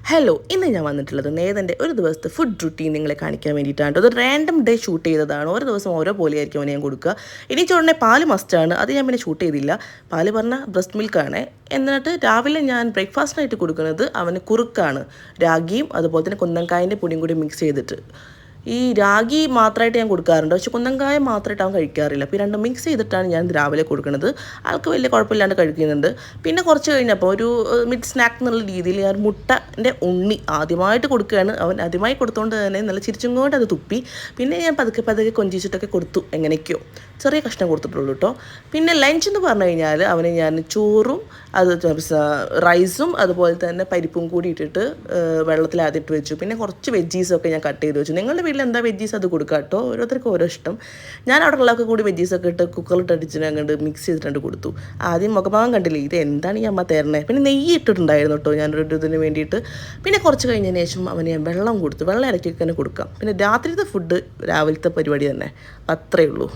Hello, ഇന്ന് ഞാൻ വന്നിട്ടുള്ളത് നേതൻ്റെ ഒരു ദിവസത്തെ ഫുഡ് റുട്ടീൻ നിങ്ങളെ കാണിക്കാൻ വേണ്ടിയിട്ടാണ്. അത് റാൻഡം ഡേ ഷൂട്ട് ചെയ്തതാണ്. ഓരോ ദിവസം ഓരോ പോലെയായിരിക്കും അവനെ ഞാൻ കൊടുക്കുക. ഇനി ചോറിനെ പാല് മസ്റ്റാണ്, അത് ഞാൻ പിന്നെ ഷൂട്ട് ചെയ്തില്ല. പാല് പറഞ്ഞാൽ ബ്രസ്റ്റ് മിൽക്കാണ്. എന്നിട്ട് രാവിലെ ഞാൻ ബ്രേക്ക്ഫാസ്റ്റിനായിട്ട് കൊടുക്കുന്നത് അവന് കുറുക്കാണ്. രാഗിയും അതുപോലെ തന്നെ കുന്നങ്കായൻ്റെ പൊടിയും കൂടി മിക്സ് ചെയ്തിട്ട്. ഈ രാഗി മാത്രമായിട്ട് ഞാൻ കൊടുക്കാറുണ്ട്, പക്ഷെ കുന്നങ്കായ മാത്രമായിട്ട് അവൻ കഴിക്കാറില്ല. അപ്പോൾ ഈ രണ്ടും മിക്സ് ചെയ്തിട്ടാണ് ഞാൻ രാവിലെ കൊടുക്കുന്നത്. ആൾക്ക് വലിയ കുഴപ്പമില്ലാണ്ട് കഴിക്കുന്നുണ്ട്. പിന്നെ കുറച്ച് കഴിഞ്ഞപ്പോൾ ഒരു മിഡ് സ്നാക്ക് എന്നുള്ള രീതിയിൽ ഞാൻ മുട്ടൻ്റെ ഉണ്ണി ആദ്യമായിട്ട് കൊടുക്കുകയാണ്. അവൻ ആദ്യമായി കൊടുത്തുകൊണ്ട് തന്നെ നല്ല ചിരിച്ചും കൊണ്ട് അത് തുപ്പി. പിന്നെ ഞാൻ പതുക്കെ പതുക്കെ കൊഞ്ചിച്ചിട്ടൊക്കെ കൊടുത്തു, എങ്ങനെയൊക്കെയോ ചെറിയ കഷ്ണം കൊടുത്തിട്ടുള്ളൂ കേട്ടോ. പിന്നെ ലഞ്ച് എന്ന് പറഞ്ഞു കഴിഞ്ഞാൽ അവന് ഞാൻ ചോറും അത് റൈസും അതുപോലെ തന്നെ പരിപ്പും കൂടി ഇട്ടിട്ട് വെള്ളത്തിൽ ആദ്യമിട്ട് വെച്ചു. പിന്നെ കുറച്ച് വെജീസൊക്കെ ഞാൻ കട്ട് ചെയ്ത് വെച്ചു. നിങ്ങളുടെ വീട്ടിൽ എന്താ വെജീസ് അത് കൊടുക്കുക കേട്ടോ, ഓരോരുത്തർക്കും ഓരോ ഇഷ്ടം. ഞാൻ അവിടെ ഉള്ളതൊക്കെ കൂടി വെജീസൊക്കെ ഇട്ട് കുക്കറിലിട്ട് അടിച്ചിട്ട് അങ്ങോട്ട് മിക്സ് ചെയ്തിട്ടുണ്ട് കൊടുത്തു. ആദ്യം മുഖഭാഗം കണ്ടില്ലേ, ഇത് എന്താണ് ഈ അമ്മ തരണേ. പിന്നെ നെയ്യ് ഇട്ടിട്ടുണ്ടായിരുന്നു കേട്ടോ ഞാനൊരു ഇതിന് വേണ്ടിയിട്ട്. പിന്നെ കുറച്ച് കഴിഞ്ഞതിന് ശേഷം അവന് ഞാൻ വെള്ളം കൊടുത്തു. വെള്ളം ഇടയ്ക്കൊക്കെ തന്നെ കൊടുക്കാം. പിന്നെ രാത്രിത്തെ ഫുഡ് രാവിലത്തെ പരിപാടി തന്നെ, അത്രയേ ഉള്ളൂ.